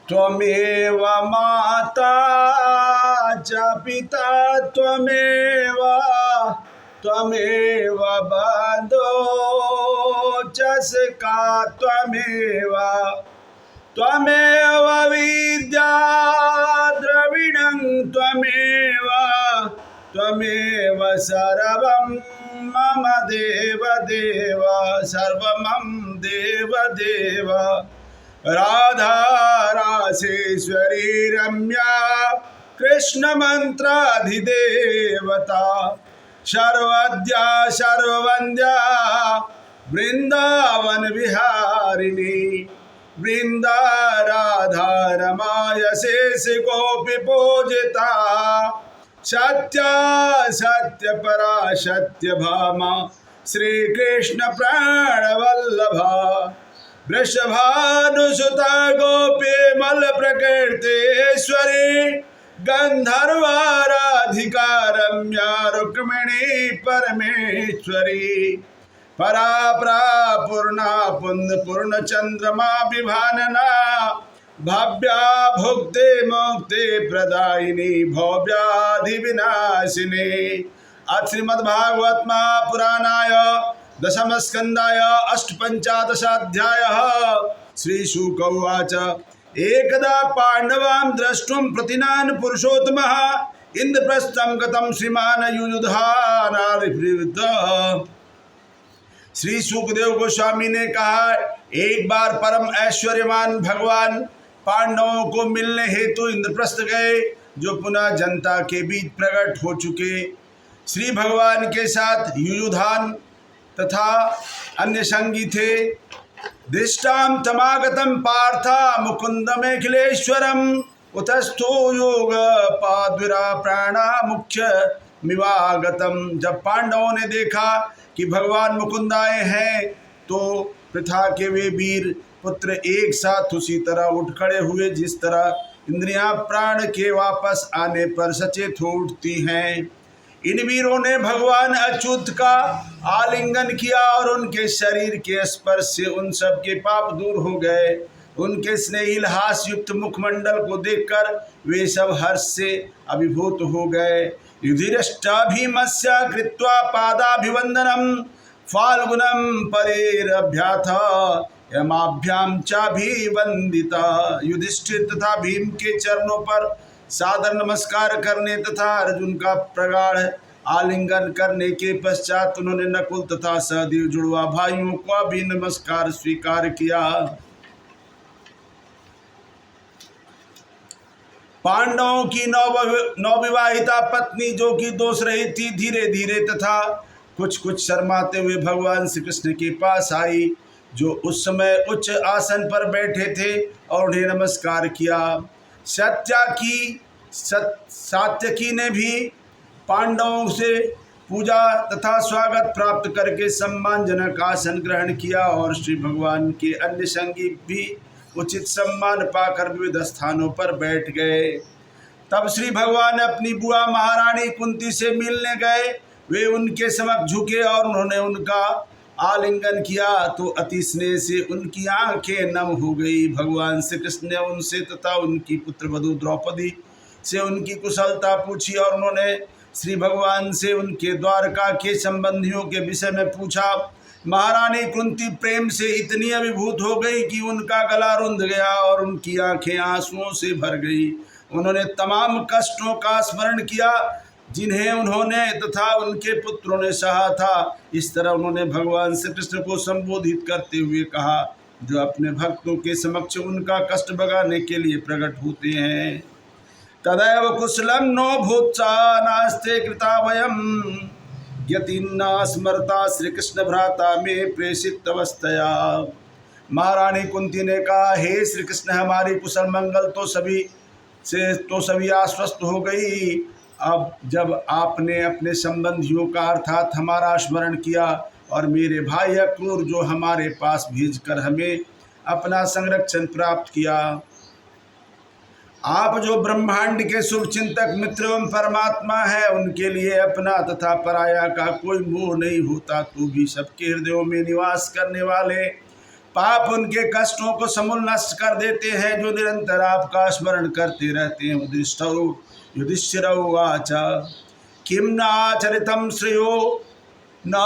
त्वमेव माता च पिता त्वमेव त्वमेव बन्धो च सखा त्वमेव त्वमेव विद्या द्रविणं त्वमेव त्वमेव सर्वं मम देव देव सर्वमं देव देव राधा रासेश्वरी रम्या कृष्ण मंत्राधिदेवता सर्वद्या सर्ववन्द्या वृंदावन विहारिणी वृंदा राधा रमाय शेष गोपी पूजिता सत्या सत्य परा सत्य भामा श्री कृष्ण प्राणवल्लभा वृषभानुसुता गोपी मल प्रकृतेश्वरी गंधर्वाराधिका रम्या रुक्मिणी परमेश्वरी परापरा पूर्णा पुंद पूर्ण चंद्रमा विभानना भव्या भुक्ति मुक्ति प्रदायिनी भव्याधि विनाशिनी। श्रीमद्भागवत महापुराणाय दशम स्कंदाय अष्टपंचादशाध्यायः। श्रीशुक उवाच एकदा पांडवान् द्रष्टुं प्रतिनान् पुरुषोत्तमः इंद्रप्रस्थं गतं श्रीमान युयुधानाभिवृद्धः। श्री सुखदेव गोस्वामी ने कहा, एक बार परम ऐश्वर्यवान भगवान पांडवों को मिलने हेतु इंद्रप्रस्थ गए, जो पुनः जनता के बीच प्रकट हो चुके। श्री भगवान के साथ युयुधान तथा अन्य संगी थे। दृष्टाम तमागतम पार्था मुकुंदमेखिलेश्वरम उतस्थो योग पाद्विरा प्राणा मुख्य मिवागतम। जब पांडवों ने देखा कि भगवान मुकुंद आए हैं, तो पृथा के वे वीर पुत्र एक साथ उसी तरह उठ खड़े हुए जिस तरह इंद्रियां प्राण के वापस आने पर सचेत हो उठती हैं। इन वीरों ने भगवान अच्युत का आलिंगन किया और उनके शरीर के स्पर्श से उन सब के पाप दूर हो गए। उनके स्नेहिल हास्य युक्त मुखमंडल को देखकर वे सब हर्ष से अभिभूत हो गए। युधिष्ठिराभिमस्य कृत्वा पादाभिवंदनम फाल्गुनम परेरभ्याथ यमाभ्याम चाभिवंदिता। युधिष्ठिर तथा भीम के चरणों पर सादर नमस्कार करने तथा अर्जुन का प्रगाढ़ आलिंगन करने के पश्चात उन्होंने नकुल तथा सहदेव जुड़वा भाइयों को भी नमस्कार स्वीकार किया। पांडवों की नवविवाहिता पत्नी, जो कि दोष रही थी, धीरे धीरे तथा कुछ कुछ शर्माते हुए भगवान श्री कृष्ण के पास आई, जो उस समय उच्च आसन पर बैठे थे, और उन्हें नमस्कार किया। सात्यकी ने भी पांडवों से पूजा तथा स्वागत प्राप्त करके सम्मानजनक आसन ग्रहण किया, और श्री भगवान के अन्य संगी भी उचित सम्मान पाकर विविध स्थानों पर बैठ गए। तब श्री भगवान अपनी बुआ महारानी कुंती से मिलने गए। वे उनके समक्ष झुके और उन्होंने उनका आलिंगन किया, तो अति स्नेह से उनकी आंखें नम हो गई। भगवान श्री कृष्ण ने उनसे तथा उनकी पुत्रवधू द्रौपदी से उनकी कुशलता पूछी, और उन्होंने श्री भगवान से उनके द्वारका के संबंधियों के विषय में पूछा। महारानी कुंती प्रेम से इतनी अभिभूत हो गई कि उनका गला रुंध गया और उनकी आंखें आंसुओं से भर गई। उन्होंने तमाम कष्टों का स्मरण किया जिन्हें उन्होंने तथा उनके पुत्रों ने सहा था। इस तरह उन्होंने भगवान श्री कृष्ण को संबोधित करते हुए कहा, जो अपने भक्तों के समक्ष उनका कष्ट भगाने के लिए प्रकट होते हैं। तदैव कुशलम नो भूत्सा नास्ते कृता वयम यतिन्ना स्मरता श्री कृष्ण भ्राता में प्रेषित अवस्थया। महारानी कुंती ने कहा, हे श्री कृष्ण, हमारी कुशल मंगल तो सभी आश्वस्त हो गई। अब जब आपने अपने संबंधियों का अर्थात हमारा स्मरण किया और मेरे भाई अक्रूर जो हमारे पास भेजकर हमें अपना संरक्षण प्राप्त किया, आप जो ब्रह्मांड के शुभ चिंतक मित्र एवं परमात्मा है, उनके लिए अपना तथा पराया का कोई मोह नहीं होता, तो भी सबके हृदयों में निवास करने वाले पाप उनके कष्टों को समूल नष्ट कर देते हैं जो निरंतर आपका स्मरण करते रहते हैं। युधिष्ठिरौवाच किं नाचरितं श्रेयो न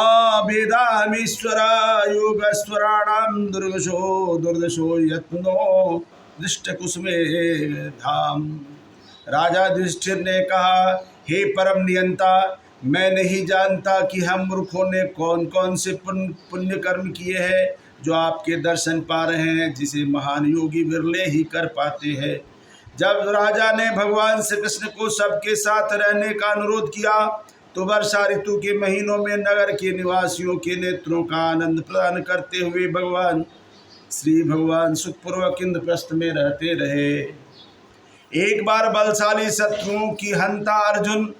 वेदामीश्वरा योगस्वराणां दुर्दशो यत्नो दृष्टकुसुमे धाम। राजा युधिष्ठिर ने कहा, हे परम नियंता, मैं नहीं जानता कि हम मूर्खों ने कौन कौन से पुण्य कर्म किए हैं जो आपके दर्शन पा रहे हैं, जिसे महान योगी विरले ही कर पाते हैं। जब राजा ने भगवान श्री कृष्ण को सबके साथ रहने का अनुरोध किया तो वर्षा ऋतु के महीनों में नगर के निवासियों के नेत्रों का आनंद प्रदान करते हुए भगवान सुखपूर्वक इंद्रप्रस्थ में रहते रहे। एक बार बलशाली शत्रुओं की हंता अर्जुन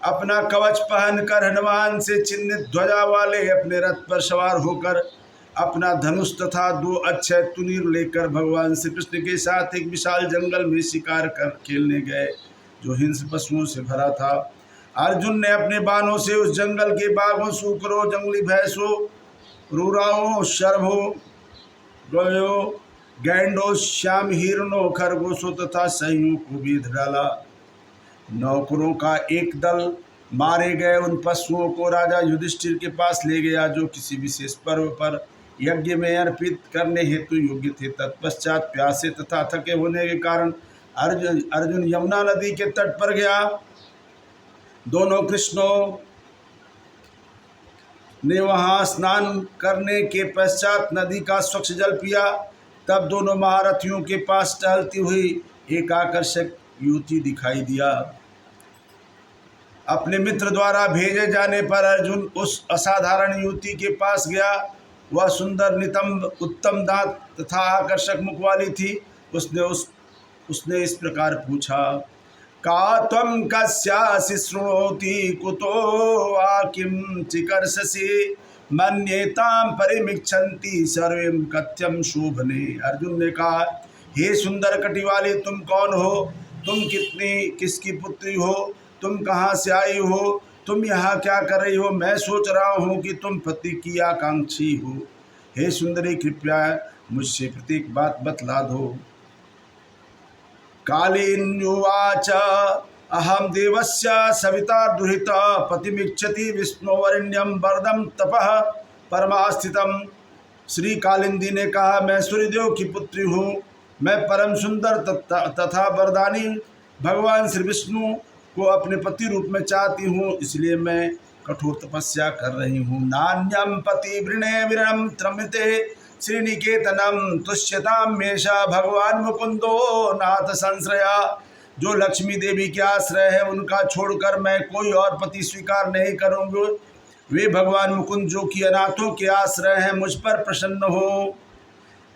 अपना कवच पहनकर हनुमान से चिन्हित ध्वजा वाले अपने रथ पर सवार होकर अपना धनुष तथा 2 अक्षय तुनीर लेकर भगवान श्री कृष्ण के साथ एक विशाल जंगल में शिकार कर खेलने गए जो हिंस पशुओं से भरा था। अर्जुन ने अपने बाणों से उस जंगल के बाघों, सूकरों, जंगली भैंसों, रूराओं, शर्भों, गयों, गैंडों, श्याम हिरणों, खरगोशों तथा सहियों को भेद डाला। नौकरों का एक दल मारे गए उन पशुओं को राजा युधिष्ठिर के पास ले गया जो किसी विशेष पर्व पर यज्ञ में अर्पित करने हेतु योग्य थे। तत्पश्चात प्यासे तथा थके होने के कारण अर्जुन यमुना नदी के तट पर गया। दोनों कृष्णों ने वहां स्नान करने के पश्चात नदी का स्वच्छ जल पिया। तब दोनों महारथियों के पास टहलती हुई एक आकर्षक युवती दिखाई दिया। अपने मित्र द्वारा भेजे जाने पर अर्जुन उस असाधारण युवती के पास गया। वह सुंदर, नितंब, उत्तम दांत तथा आकर्षक मुख वाली थी। उसने इस प्रकार पूछा, का त्वं कस्यासि शृणोति कुतो वा किं चिकर्षसि मन्येतां परिमिच्छन्ति सर्वे कथ्यं शोभने। अर्जुन ने कहा, हे सुंदर कटी वाली, तुम कौन हो? तुम किसकी पुत्री हो? तुम कहाँ से आई हो? तुम यहाँ क्या कर रही हो? मैं सोच रहा हूँ कि तुम पति की आकांक्षी हो। हे सुंदरी, कृपया मुझसे प्रत्येक बात बतला दो। कालिन्युवाच अहम देवस्य सविता दुहित पतिमिच्छति विष्णुवरेण्यं वरदं तपः परमास्थितम्। श्री कालिंदी ने कहा, मैं सूर्यदेव की पुत्री हूँ। मैं परम सुंदर तथा वरदानी भगवान श्री विष्णु को अपने पति रूप में चाहती हूँ, इसलिए मैं कठोर तपस्या कर रही हूँ। नान्यम पति वृणे विरणम त्रमिते श्रीनिकेतनम तुष्यताम मेषा भगवान मुकुंदो नाथ संश्रया। जो लक्ष्मी देवी के आश्रय है उनका छोड़कर मैं कोई और पति स्वीकार नहीं करूँगी। वे भगवान मुकुंद जो कि अनाथों के आश्रय हैं, मुझ पर प्रसन्न हो।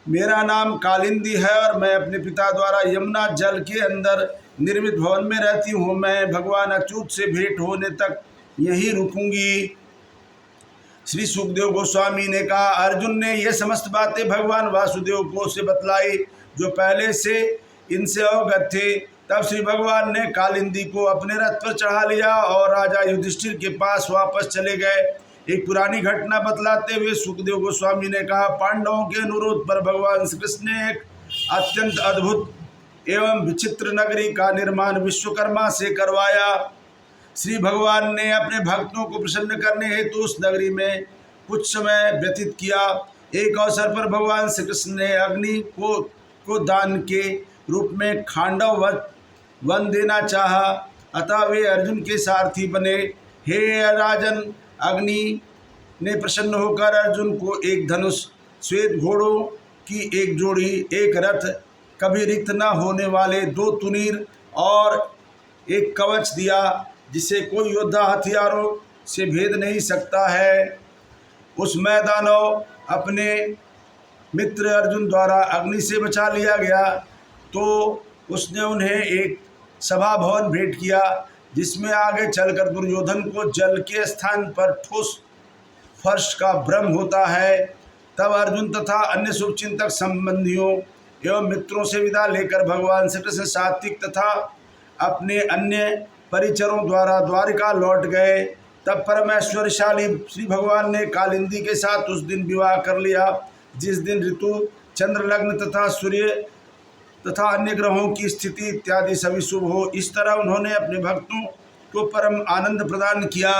मेरा नाम कालिंदी है और मैं अपने पिता द्वारा यमुना जल के अंदर निर्मित भवन में रहती हूँ। मैं भगवान अच्युत से भेंट होने तक यहीं रुकूंगी। श्री सुखदेव गोस्वामी ने कहा, अर्जुन ने ये समस्त बातें भगवान वासुदेव को से बतलाई जो पहले से इनसे अवगत थे। तब श्री भगवान ने कालिंदी को अपने रथ पर चढ़ा लिया और राजा युधिष्ठिर के पास वापस चले गए। एक पुरानी घटना बतलाते हुए सुखदेव गोस्वामी ने कहा, पांडवों के अनुरोध पर भगवान श्री कृष्ण ने एक अत्यंत अद्भुत एवं विचित्र नगरी का निर्माण विश्वकर्मा से करवाया। श्री भगवान ने अपने भक्तों को प्रसन्न करने हेतु उस नगरी में कुछ समय व्यतीत किया। एक अवसर पर भगवान श्री कृष्ण ने अग्नि को दान के रूप में खांडव वन देना चाहा, अतः वे अर्जुन के सारथी बने। हे राजन, अग्नि ने प्रसन्न होकर अर्जुन को एक धनुष, श्वेत घोड़ों की एक जोड़ी, एक रथ, कभी रिक्त न होने वाले 2 तुनीर और एक कवच दिया जिसे कोई योद्धा हथियारों से भेद नहीं सकता है। उस मैदानों अपने मित्र अर्जुन द्वारा अग्नि से बचा लिया गया तो उसने उन्हें एक सभा भवन भेंट किया जिसमें आगे चलकर दुर्योधन को जल के स्थान पर ठोस फर्श का भ्रम होता है। तब अर्जुन तथा अन्य शुभचिंतक संबंधियों एवं मित्रों से विदा लेकर भगवान श्री कृष्ण सात्विक तथा अपने अन्य परिचरों द्वारा द्वारिका लौट गए। तब परमेश्वरशाली श्री भगवान ने कालिंदी के साथ उस दिन विवाह कर लिया। जिस दिन ऋतु, चंद्र लग्न तथा सूर्य तथा अन्य ग्रहों की स्थिति इत्यादि सभी शुभ हो, इस तरह उन्होंने अपने भक्तों को परम आनंद प्रदान किया।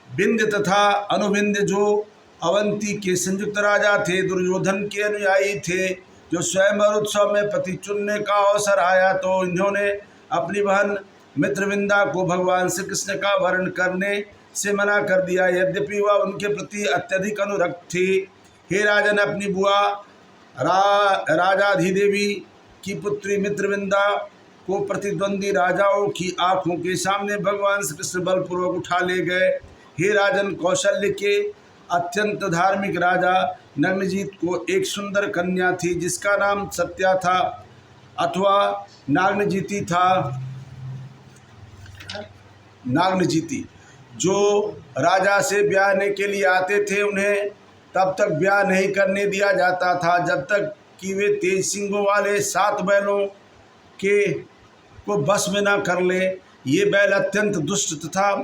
विंध्य तथा अनुविंध्य जो अवंती के संयुक्त राजा थे, दुर्योधन के अनुयायी थे, जो स्वयंवर उत्सव में पति चुनने का अवसर आया तो इन्होंने अपनी बहन मित्रविंदा को भगवान श्री कृष्ण का वर्ण करने से मना कर दिया, यद्यपि वह उनके प्रति अत्यधिक अनुरक्त थी। हे राजन, अपनी बुआ राजाधिदेवी की पुत्री मित्रविंदा को प्रतिद्वंदी राजाओं की आंखों के सामने भगवान श्री कृष्ण बलपूर्वक उठा ले गए। हे राजन, कौशल्य के अत्यंत धार्मिक राजा नग्नजीत को एक सुंदर कन्या थी जिसका नाम सत्या था अथवा नाग्नजीती था। नाग्नजीती जो राजा से ब्याहने के लिए आते थे, उन्हें तब तक ब्याह नहीं करने दिया जाता था जब तक कि वे तेज सिंगों वाले 7 बैलों के को बस में न कर ले। ये बैल अत्यंत दुष्ट तथा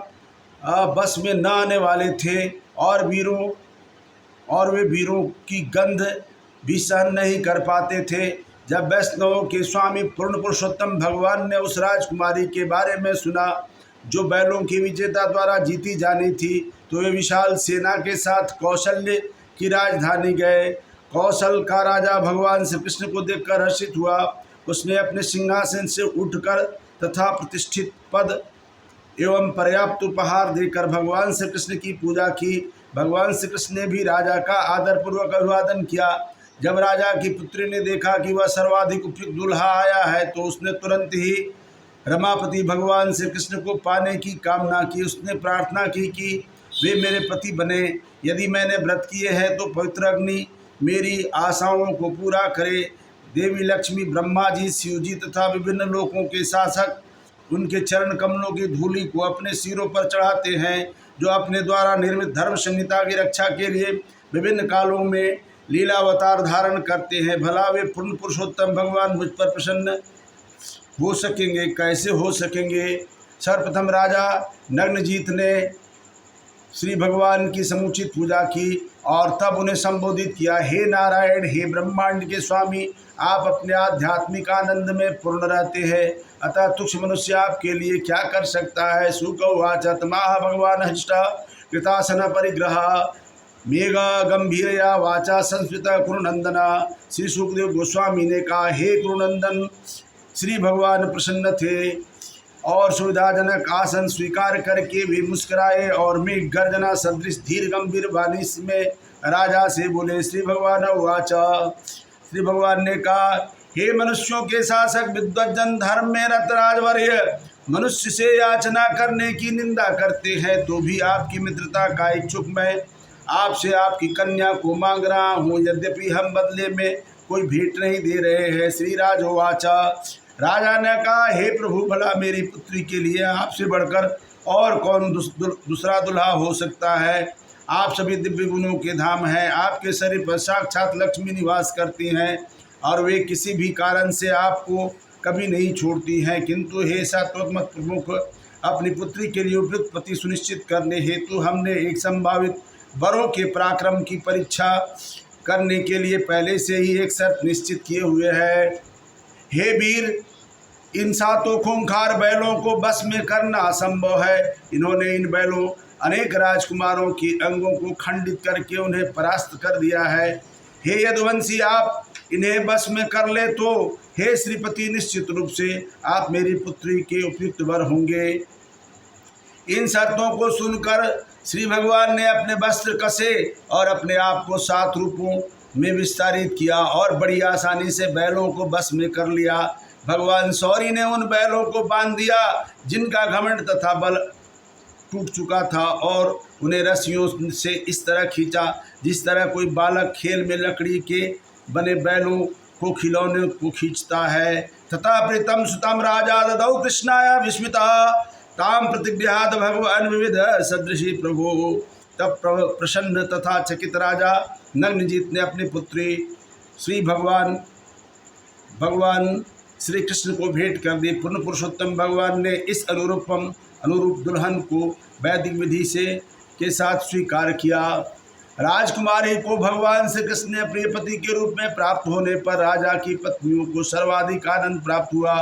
बस में न आने वाले थे और वे वीरों की गंध भी सहन नहीं कर पाते थे। जब वैष्णवों के स्वामी पूर्ण पुरुषोत्तम भगवान ने उस राजकुमारी के बारे में सुना जो बैलों की विजेता द्वारा जीती जानी थी, तो वे विशाल सेना के साथ कौशल्य की राजधानी गए। कौशल का राजा भगवान श्री कृष्ण को देखकर हर्षित हुआ। उसने अपने सिंहासन से उठकर तथा प्रतिष्ठित पद एवं पर्याप्त उपहार देकर भगवान श्री कृष्ण की पूजा की। भगवान श्री कृष्ण ने भी राजा का आदरपूर्वक अभिवादन किया। जब राजा की पुत्री ने देखा कि वह सर्वाधिक उपयुक्त दूल्हा आया है तो उसने तुरंत ही रमापति भगवान श्री कृष्ण को पाने की कामना की। उसने प्रार्थना की कि वे मेरे पति बने। यदि मैंने व्रत किए हैं तो पवित्र अग्नि मेरी आशाओं को पूरा करे। देवी लक्ष्मी, ब्रह्मा जी, शिव जी तथा विभिन्न लोकों के शासक उनके चरण कमलों की धूलि को अपने सिरों पर चढ़ाते हैं, जो अपने द्वारा निर्मित धर्म संहिता की रक्षा के लिए विभिन्न कालों में लीलावतार धारण करते हैं। भला वे पूर्ण पुरुषोत्तम भगवान मुझ पर प्रसन्न हो सकेंगे? कैसे हो सकेंगे? सर्वप्रथम राजा नग्नजीत ने श्री भगवान की समुचित पूजा की और तब उन्हें संबोधित किया। हे नारायण, हे ब्रह्मांड के स्वामी, आप अपने आध्यात्मिक आनंद में पूर्ण रहते हैं, अतः तुच्छ मनुष्य आपके लिए क्या कर सकता है? सुकौवाच तमाह भगवान हष्टा कृतासन परिग्रह मेघा गंभीरया वाचा संस्कृत कुरुनंदना। श्री सुखदेव गोस्वामी ने कहा, हे कुरुनंदन, श्री भगवान प्रसन्न थे और सुविधाजनक आसन स्वीकार करके वे मुस्कुराए और मेघ गर्जना सदृश धीर गंभीर वाणी में राजा से बोले। श्री भगवान उवाच, श्री भगवान ने कहा, हे मनुष्यों के शासक विद्वज्जन, धर्म में रत राजवर्य, मनुष्य से याचना करने की निंदा करते हैं तो भी आपकी मित्रता का इच्छुक मैं आपसे आपकी कन्या को मांग रहा हूँ, यद्यपि हम बदले में कोई भेंट नहीं दे रहे हैं। श्री राजोवाच, राजा ने कहा, हे प्रभु, भला मेरी पुत्री के लिए आपसे बढ़कर और कौन दूसरा दुल्हा हो सकता है? आप सभी दिव्य गुणों के धाम हैं, आपके शरीर पर साक्षात लक्ष्मी निवास करती हैं और वे किसी भी कारण से आपको कभी नहीं छोड़ती हैं। किंतु हे सात्वत प्रमुख, अपनी पुत्री के लिए उपयुक्त पति सुनिश्चित करने हेतु हमने एक संभावित वरों के पराक्रम की परीक्षा करने के लिए पहले से ही एक शर्त निश्चित किए हुए है। हे वीर, इन 7 खूंखार बैलों को बस में करना असंभव है। इन्होंने इन बैलों अनेक राजकुमारों के अंगों को खंडित करके उन्हें परास्त कर दिया है। हे यदुवंशी, आप इन्हें बस में कर ले तो हे श्रीपति, निश्चित रूप से आप मेरी पुत्री के उपयुक्त वर होंगे। इन शर्तों को सुनकर श्री भगवान ने अपने वस्त्र कसे और अपने आप को 7 रूपों में विस्तारित किया और बड़ी आसानी से बैलों को बस में कर लिया। भगवान शौरी ने उन बैलों को बांध दिया जिनका घमंड तथा बल टूट चुका था और उन्हें रस्सियों से इस तरह खींचा जिस तरह कोई बालक खेल में लकड़ी के बने बैलों को खिलौने को खींचता है। तथा प्रीतम सुतम राजा ददौ कृष्णाय विस्मिता ताम प्रतिगृहाद भगवान विविध सदृशी प्रभु। तब प्रसन्न तथा चकित राजा नग्नजीत ने अपनी पुत्री श्री भगवान श्री कृष्ण को भेंट कर दी। पूर्ण पुरुषोत्तम भगवान ने इस अनुरूप दुल्हन को वैदिक विधि से के साथ स्वीकार किया। राजकुमारी को भगवान श्री कृष्ण ने प्रिय पति के रूप में प्राप्त होने पर राजा की पत्नियों को सर्वाधिक आनंद प्राप्त हुआ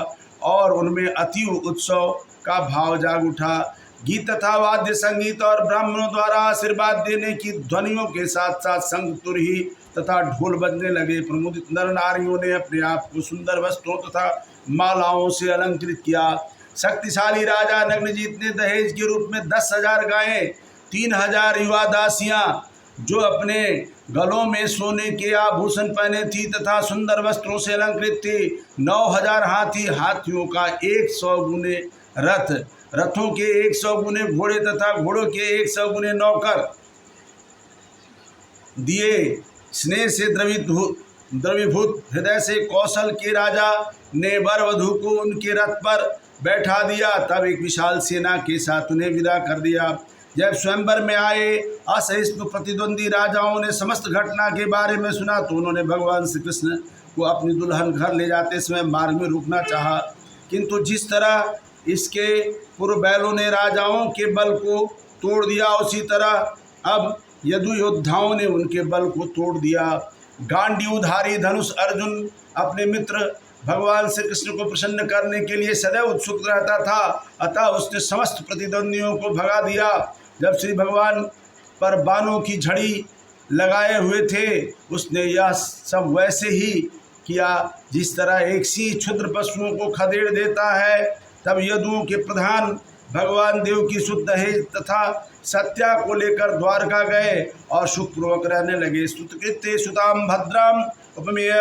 और उनमें अति उत्सव का भाव जाग उठा। गीत तथा वाद्य संगीत और ब्राह्मणों द्वारा आशीर्वाद देने की ध्वनियों के साथ साथ शंख तुरही तथा ढोल बजने लगे। प्रमुदित नर नारियों ने अपने आप को सुंदर वस्त्रों तथा मालाओं से अलंकृत किया। शक्तिशाली राजा नग्नजीत ने दहेज के रूप में 10,000 गायें, 3,000 युवा दासियां जो अपने गलों में सोने के आभूषण पहने थी तथा सुंदर वस्त्रों से अलंकृत थी, 9,000 हाथी, हाथियों का 100 गुने रथ, रथों के 100 गुने घोड़े तथा घोड़ों के 100 गुने नौकर दिए। स्नेह से द्रवीभूत हृदय से कौशल के राजा ने वर वधू को उनके रथ पर बैठा दिया। तब एक विशाल सेना के साथ उन्हें विदा कर दिया। जब स्वयंवर में आए असहिष्णु प्रतिद्वंदी राजाओं ने समस्त घटना के बारे में सुना तो उन्होंने भगवान श्री कृष्ण को अपनी दुल्हन घर ले जाते समय मार्ग में रोकना चाहा, किंतु जिस तरह इसके पूर्व बैलों ने राजाओं के बल को तोड़ दिया उसी तरह अब यदु योद्धाओं ने उनके बल को तोड़ दिया। गांडीवधारी धनुष अर्जुन अपने मित्र भगवान श्री कृष्ण को प्रसन्न करने के लिए सदैव उत्सुक रहता था, अतः उसने समस्त प्रतिद्वंदियों को भगा दिया। जब श्री भगवान पर बाणों की झड़ी लगाए हुए थे उसने यह सब वैसे ही किया जिस तरह एक सिंह क्षुद्र पशुओं को खदेड़ देता है। तब यदुओं के प्रधान भगवान देव की शुद्ध दहेज तथा सत्या को लेकर द्वारका गए और सुखपूर्वक रहने लगे। सुतकृत्य सुताम भद्राम उपमेय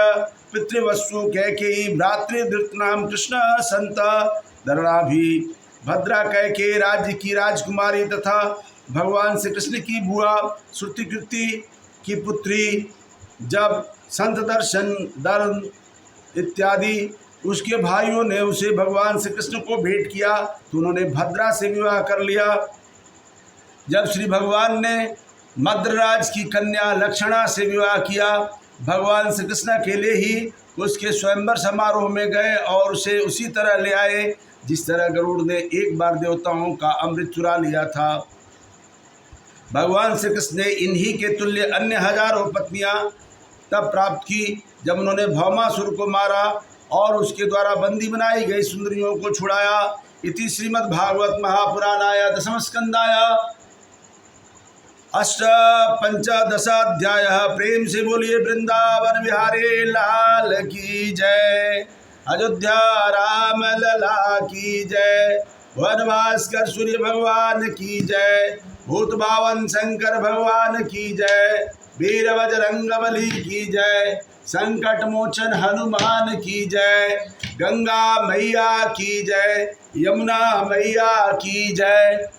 पितृवस्सु कैकेयी भ्रातृधृतनाम कृष्ण संत धरणाभि। भद्रा कैकेयी राज्य की राजकुमारी तथा भगवान श्री कृष्ण की बुआ श्रुतिकृति की पुत्री जब संत दर्शन दर्न इत्यादि उसके भाइयों ने उसे भगवान श्री कृष्ण को भेंट किया तो उन्होंने भद्रा से विवाह कर लिया। जब श्री भगवान ने मद्रराज की कन्या लक्षणा से विवाह किया, भगवान श्री कृष्ण अकेले ही उसके स्वयंवर समारोह में गए और उसे उसी तरह ले आए जिस तरह गरुड़ ने एक बार देवताओं का अमृत चुरा लिया था। भगवान श्री कृष्ण ने इन्हीं के तुल्य अन्य हजारों पत्नियां तब प्राप्त की जब उन्होंने भौमासुर को मारा और उसके द्वारा बंदी बनाई गई सुंदरियों को छुड़ाया। इति श्रीमद्भागवत महापुराणाय दशम स्कंदाय अष्टपंचदशाध्याय। प्रेम से बोलिए वृंदावन बिहारी लाल की जय, अयोध्या राम लला की जय, वनवासकर सूर्य भगवान की जय, भूत भावन शंकर भगवान की जय, वीर बजरंग बली की जय, संकट मोचन हनुमान की जय, गंगा मैया की जय, यमुना मैया की जय।